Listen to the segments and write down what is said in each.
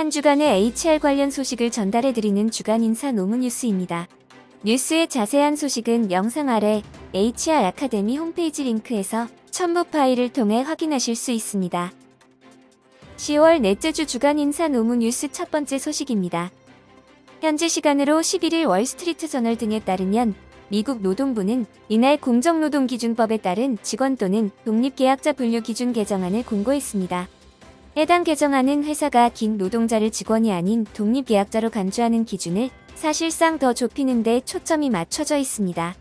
한 주간의 HR 관련 소식을 전달해드리는 주간 인사 노무 뉴스입니다. 뉴스의 자세한 소식은 영상 아래 HR 아카데미 홈페이지 링크에서 첨부 파일을 통해 확인하실 수 있습니다. 10월 넷째 주 주간 인사 노무 뉴스 첫 번째 소식입니다. 현지 시간으로 11일 월스트리트 저널 등에 따르면 미국 노동부는 이날 공정노동기준법에 따른 직원 또는 독립계약자 분류 기준 개정안을 공고했습니다. 해당 개정안은 회사가 긴 노동자를 직원이 아닌 독립계약자로 간주하는 기준을 사실상 더 좁히는 데 초점이 맞춰져 있습니다.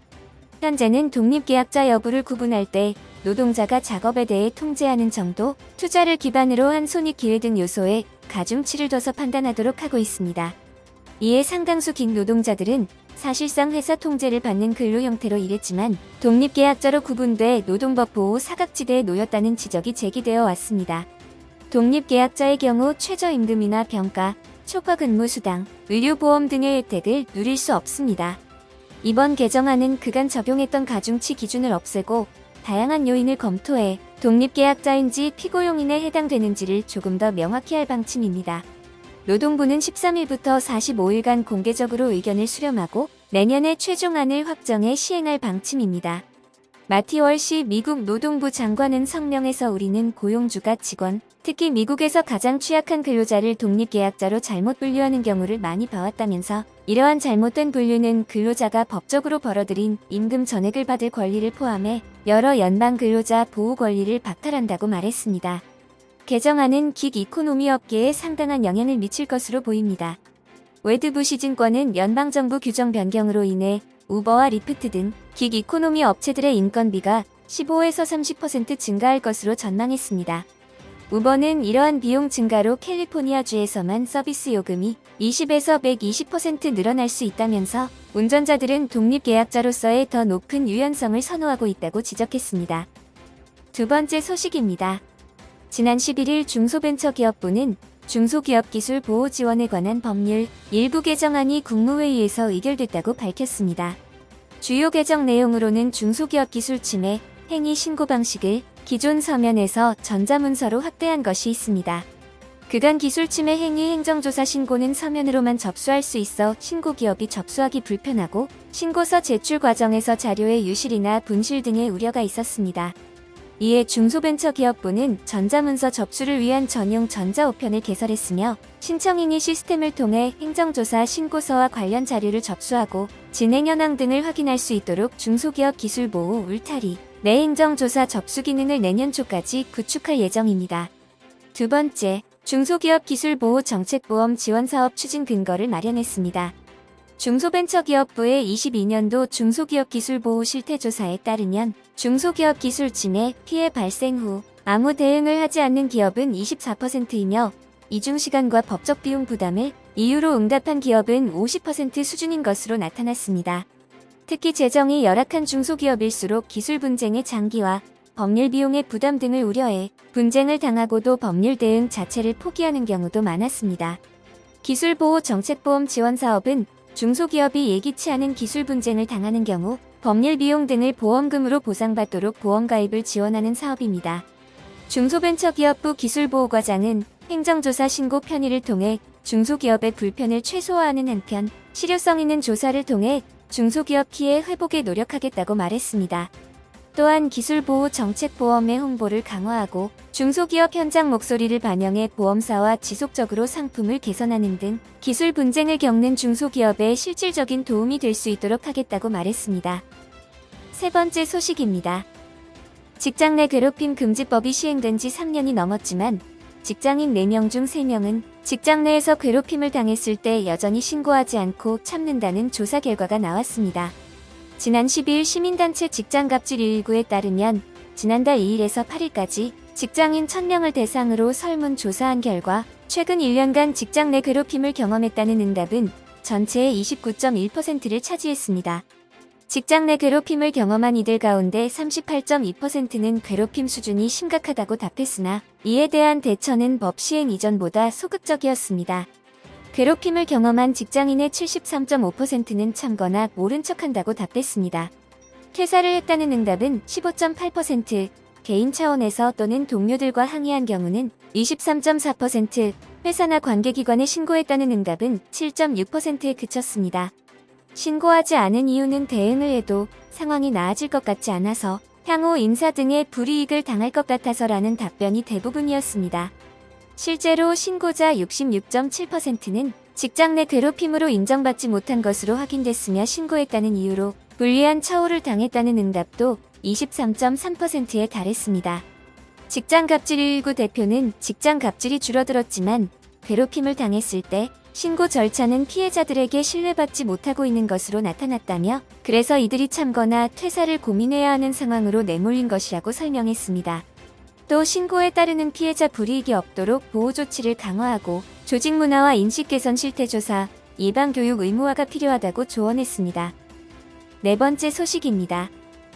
현재는 독립계약자 여부를 구분할 때 노동자가 작업에 대해 통제하는 정도, 투자를 기반으로 한 손익기회 등 요소에 가중치를 둬서 판단하도록 하고 있습니다. 이에 상당수 긴 노동자들은 사실상 회사 통제를 받는 근로 형태로 일했지만 독립계약자로 구분돼 노동법 보호 사각지대에 놓였다는 지적이 제기되어 왔습니다. 독립계약자의 경우 최저임금이나 병가, 초과근무수당, 의료보험 등의 혜택을 누릴 수 없습니다. 이번 개정안은 그간 적용했던 가중치 기준을 없애고 다양한 요인을 검토해 독립계약자인지 피고용인에 해당되는지를 조금 더 명확히 할 방침입니다. 노동부는 13일부터 45일간 공개적으로 의견을 수렴하고 내년에 최종안을 확정해 시행할 방침입니다. 마티 월시 미국 노동부 장관은 성명에서 우리는 고용주가 직원, 특히 미국에서 가장 취약한 근로자를 독립계약자로 잘못 분류하는 경우를 많이 봐왔다면서 이러한 잘못된 분류는 근로자가 법적으로 벌어들인 임금 전액을 받을 권리를 포함해 여러 연방 근로자 보호 권리를 박탈한다고 말했습니다. 개정안은 긱 이코노미 업계에 상당한 영향을 미칠 것으로 보입니다. 웨드부시 증권은 연방정부 규정 변경으로 인해 우버와 리프트 등 긱 이코노미 업체들의 인건비가 15에서 30% 증가할 것으로 전망했습니다. 우버는 이러한 비용 증가로 캘리포니아주에서만 서비스 요금이 20에서 120% 늘어날 수 있다면서 운전자들은 독립계약자로서의 더 높은 유연성을 선호하고 있다고 지적했습니다. 두 번째 소식입니다. 지난 11일 중소벤처기업부는 중소기업 기술 보호 지원에 관한 법률 일부 개정안이 국무회의에서 의결됐다고 밝혔습니다. 주요 개정 내용으로는 중소기업 기술 침해, 행위 신고 방식을 기존 서면에서 전자문서로 확대한 것이 있습니다. 그간 기술 침해 행위 행정조사 신고는 서면으로만 접수할 수 있어 신고기업이 접수하기 불편하고 신고서 제출 과정에서 자료의 유실이나 분실 등의 우려가 있었습니다. 이에 중소벤처기업부는 전자문서 접수를 위한 전용 전자우편을 개설했으며 신청인이 시스템을 통해 행정조사 신고서와 관련 자료를 접수하고 진행 현황 등을 확인할 수 있도록 중소기업 기술보호 울타리 내 행정조사 접수 기능을 내년 초까지 구축할 예정입니다. 두 번째, 중소기업 기술보호 정책보험 지원사업 추진 근거를 마련했습니다. 중소벤처기업부의 22년도 중소기업 기술보호 실태조사에 따르면 중소기업 기술 침해, 피해 발생 후 아무 대응을 하지 않는 기업은 24%이며 이중시간과 법적 비용 부담을 이유로 응답한 기업은 50% 수준인 것으로 나타났습니다. 특히 재정이 열악한 중소기업일수록 기술 분쟁의 장기화, 법률 비용의 부담 등을 우려해 분쟁을 당하고도 법률 대응 자체를 포기하는 경우도 많았습니다. 기술보호 정책보험 지원사업은 중소기업이 예기치 않은 기술 분쟁을 당하는 경우 법률 비용 등을 보험금으로 보상받도록 보험가입을 지원하는 사업입니다. 중소벤처기업부 기술보호과장은 행정조사 신고 편의를 통해 중소기업의 불편을 최소화하는 한편 실효성 있는 조사를 통해 중소기업 피해 회복에 노력하겠다고 말했습니다. 또한 기술보호 정책보험의 홍보를 강화하고 중소기업 현장 목소리를 반영해 보험사와 지속적으로 상품을 개선하는 등 기술 분쟁을 겪는 중소기업에 실질적인 도움이 될 수 있도록 하겠다고 말했습니다. 세 번째 소식입니다. 직장 내 괴롭힘 금지법이 시행된 지 3년이 넘었지만 직장인 4명 중 3명은 직장 내에서 괴롭힘을 당했을 때 여전히 신고하지 않고 참는다는 조사 결과가 나왔습니다. 지난 12일 시민단체 직장갑질 119에 따르면 지난달 2일에서 8일까지 직장인 1000명을 대상으로 설문조사한 결과 최근 1년간 직장 내 괴롭힘을 경험했다는 응답은 전체의 29.1%를 차지했습니다. 직장 내 괴롭힘을 경험한 이들 가운데 38.2%는 괴롭힘 수준이 심각하다고 답했으나 이에 대한 대처는 법 시행 이전보다 소극적이었습니다. 괴롭힘을 경험한 직장인의 73.5%는 참거나 모른 척한다고 답했습니다. 퇴사를 했다는 응답은 15.8%, 개인 차원에서 또는 동료들과 항의한 경우는 23.4%, 회사나 관계기관에 신고했다는 응답은 7.6%에 그쳤습니다. 신고하지 않은 이유는 대응을 해도 상황이 나아질 것 같지 않아서 향후 인사 등의 불이익을 당할 것 같아서라는 답변이 대부분이었습니다. 실제로 신고자 66.7%는 직장 내 괴롭힘으로 인정받지 못한 것으로 확인됐으며 신고했다는 이유로 불리한 처우를 당했다는 응답도 23.3%에 달했습니다. 직장갑질119 대표는 직장 갑질이 줄어들었지만 괴롭힘을 당했을 때 신고 절차는 피해자들에게 신뢰받지 못하고 있는 것으로 나타났다며 그래서 이들이 참거나 퇴사를 고민해야 하는 상황으로 내몰린 것이라고 설명했습니다. 또 신고에 따르는 피해자 불이익이 없도록 보호 조치를 강화하고 조직 문화와 인식 개선 실태 조사, 예방 교육 의무화가 필요하다고 조언했습니다. 네 번째 소식입니다.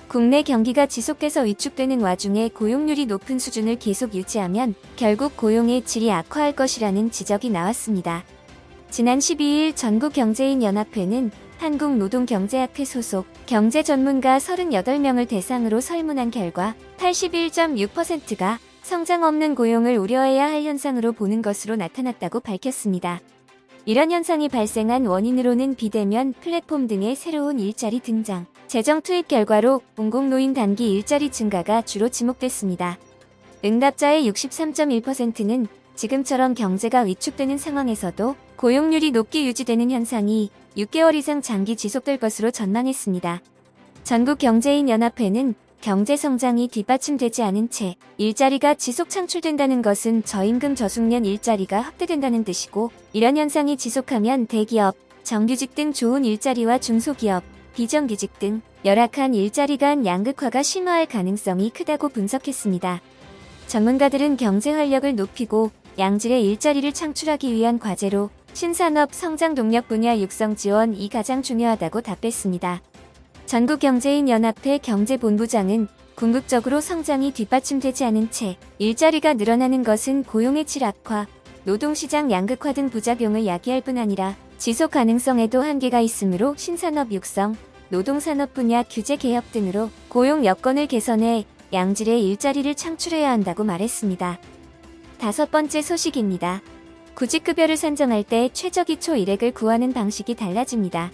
국내 경기가 지속해서 위축되는 와중에 고용률이 높은 수준을 계속 유지하면 결국 고용의 질이 악화할 것이라는 지적이 나왔습니다. 지난 12일 전국경제인연합회는 한국노동경제학회 소속 경제전문가 38명을 대상으로 설문한 결과 81.6%가 성장 없는 고용을 우려해야 할 현상으로 보는 것으로 나타났다고 밝혔습니다. 이런 현상이 발생한 원인으로는 비대면 플랫폼 등의 새로운 일자리 등장, 재정 투입 결과로 공공노인 단기 일자리 증가가 주로 지목됐습니다. 응답자의 63.1%는 지금처럼 경제가 위축되는 상황에서도 고용률이 높게 유지되는 현상이 6개월 이상 장기 지속될 것으로 전망했습니다. 전국경제인연합회는 경제 성장이 뒷받침되지 않은 채 일자리가 지속 창출된다는 것은 저임금 저숙련 일자리가 확대된다는 뜻이고, 이런 현상이 지속하면 대기업, 정규직 등 좋은 일자리와 중소기업, 비정규직 등 열악한 일자리 간 양극화가 심화할 가능성이 크다고 분석했습니다. 전문가들은 경제 활력을 높이고 양질의 일자리를 창출하기 위한 과제로 신산업 성장 동력 분야 육성 지원이 가장 중요하다고 답했습니다. 전국경제인연합회 경제본부장은 궁극적으로 성장이 뒷받침되지 않은 채 일자리가 늘어나는 것은 고용의 질 악화, 노동시장 양극화 등 부작용을 야기할 뿐 아니라 지속 가능성에도 한계가 있으므로 신산업 육성, 노동산업 분야 규제 개혁 등으로 고용 여건을 개선해 양질의 일자리를 창출해야 한다고 말했습니다. 다섯 번째 소식입니다. 구직급여를 산정할 때 최저기초 일액을 구하는 방식이 달라집니다.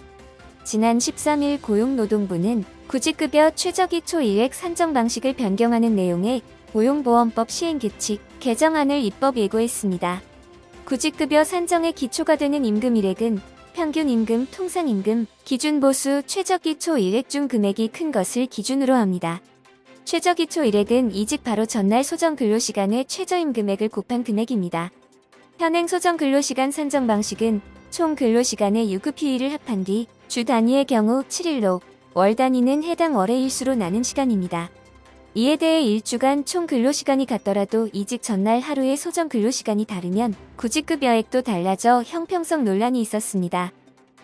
지난 13일 고용노동부는 구직급여 최저기초 일액 산정 방식을 변경하는 내용의 고용보험법 시행규칙 개정안을 입법 예고했습니다. 구직급여 산정의 기초가 되는 임금일액은 평균임금, 통상임금, 기준보수, 최저기초 일액 중 금액이 큰 것을 기준으로 합니다. 최저기초 일액은 이직 바로 전날 소정근로시간의 최저임금액을 곱한 금액입니다. 현행 소정근로시간 산정 방식은 총 근로시간의 유급휴일을 합한 뒤 주 단위의 경우 7일로, 월 단위는 해당 월의 일수로 나눈 시간입니다. 이에 대해 일주간 총 근로시간이 같더라도 이직 전날 하루의 소정 근로시간이 다르면 구직급여액도 달라져 형평성 논란이 있었습니다.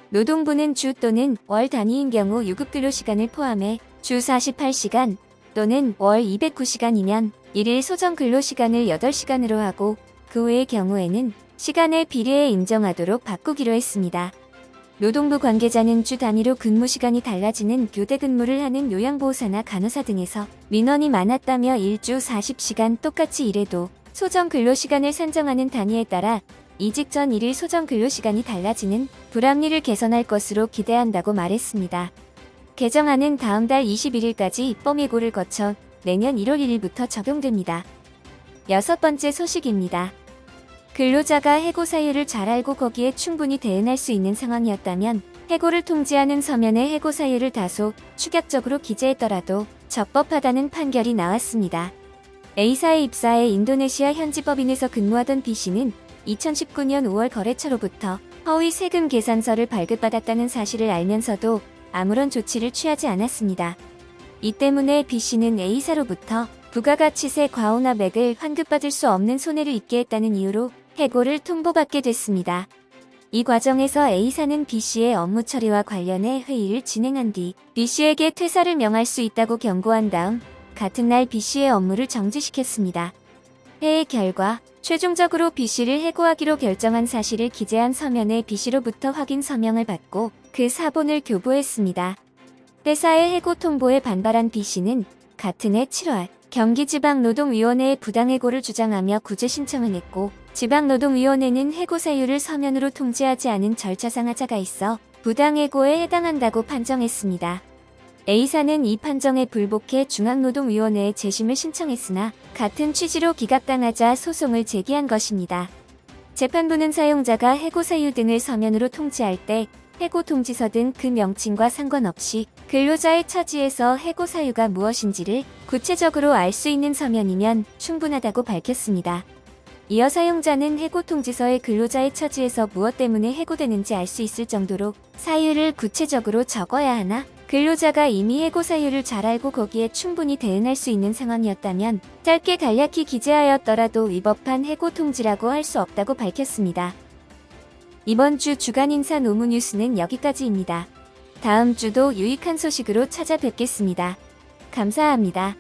노동부는 주 또는 월 단위인 경우 유급 근로시간을 포함해 주 48시간 또는 월 209시간이면 1일 소정 근로시간을 8시간으로 하고 그 외의 경우에는 시간의 비례에 인정하도록 바꾸기로 했습니다. 노동부 관계자는 주 단위로 근무시간이 달라지는 교대 근무를 하는 요양보호사나 간호사 등에서 민원이 많았다며 일주 40시간 똑같이 일해도 소정 근로시간을 산정하는 단위에 따라 이직 전 1일 소정 근로시간이 달라지는 불합리를 개선할 것으로 기대한다고 말했습니다. 개정안은 다음 달 21일까지 입법 예고를 거쳐 내년 1월 1일부터 적용됩니다. 여섯 번째 소식입니다. 근로자가 해고 사유를 잘 알고 거기에 충분히 대응할 수 있는 상황이었다면 해고를 통지하는 서면에 해고 사유를 다소 축약적으로 기재했더라도 적법하다는 판결이 나왔습니다. A사에 입사해 인도네시아 현지 법인에서 근무하던 B씨는 2019년 5월 거래처로부터 허위 세금 계산서를 발급받았다는 사실을 알면서도 아무런 조치를 취하지 않았습니다. 이 때문에 B씨는 A사로부터 부가가치세 과온화액을 환급받을 수 없는 손해를 입게 했다는 이유로 해고를 통보받게 됐습니다. 이 과정에서 A사는 B씨의 업무 처리와 관련해 회의를 진행한 뒤 B씨에게 퇴사를 명할 수 있다고 경고한 다음 같은 날 B씨의 업무를 정지시켰습니다. 회의 결과 최종적으로 B씨를 해고하기로 결정한 사실을 기재한 서면에 B씨로부터 확인 서명을 받고 그 사본을 교부했습니다. 회사의 해고 통보에 반발한 B씨는 같은 해 7월 경기지방노동위원회에 부당해고를 주장하며 구제 신청을 했고 지방노동위원회는 해고 사유를 서면으로 통지하지 않은 절차상 하자가 있어 부당해고에 해당한다고 판정했습니다. A사는 이 판정에 불복해 중앙노동위원회에 재심을 신청했으나 같은 취지로 기각당하자 소송을 제기한 것입니다. 재판부는 사용자가 해고 사유 등을 서면으로 통지할 때 해고 통지서 등 그 명칭과 상관없이 근로자의 처지에서 해고 사유가 무엇인지를 구체적으로 알 수 있는 서면이면 충분하다고 밝혔습니다. 이어 사용자는 해고 통지서에 근로자의 처지에서 무엇 때문에 해고되는지 알 수 있을 정도로 사유를 구체적으로 적어야 하나, 근로자가 이미 해고 사유를 잘 알고 거기에 충분히 대응할 수 있는 상황이었다면 짧게 간략히 기재하였더라도 위법한 해고 통지라고 할 수 없다고 밝혔습니다. 이번 주 주간 인사 노무 뉴스는 여기까지입니다. 다음 주도 유익한 소식으로 찾아뵙겠습니다. 감사합니다.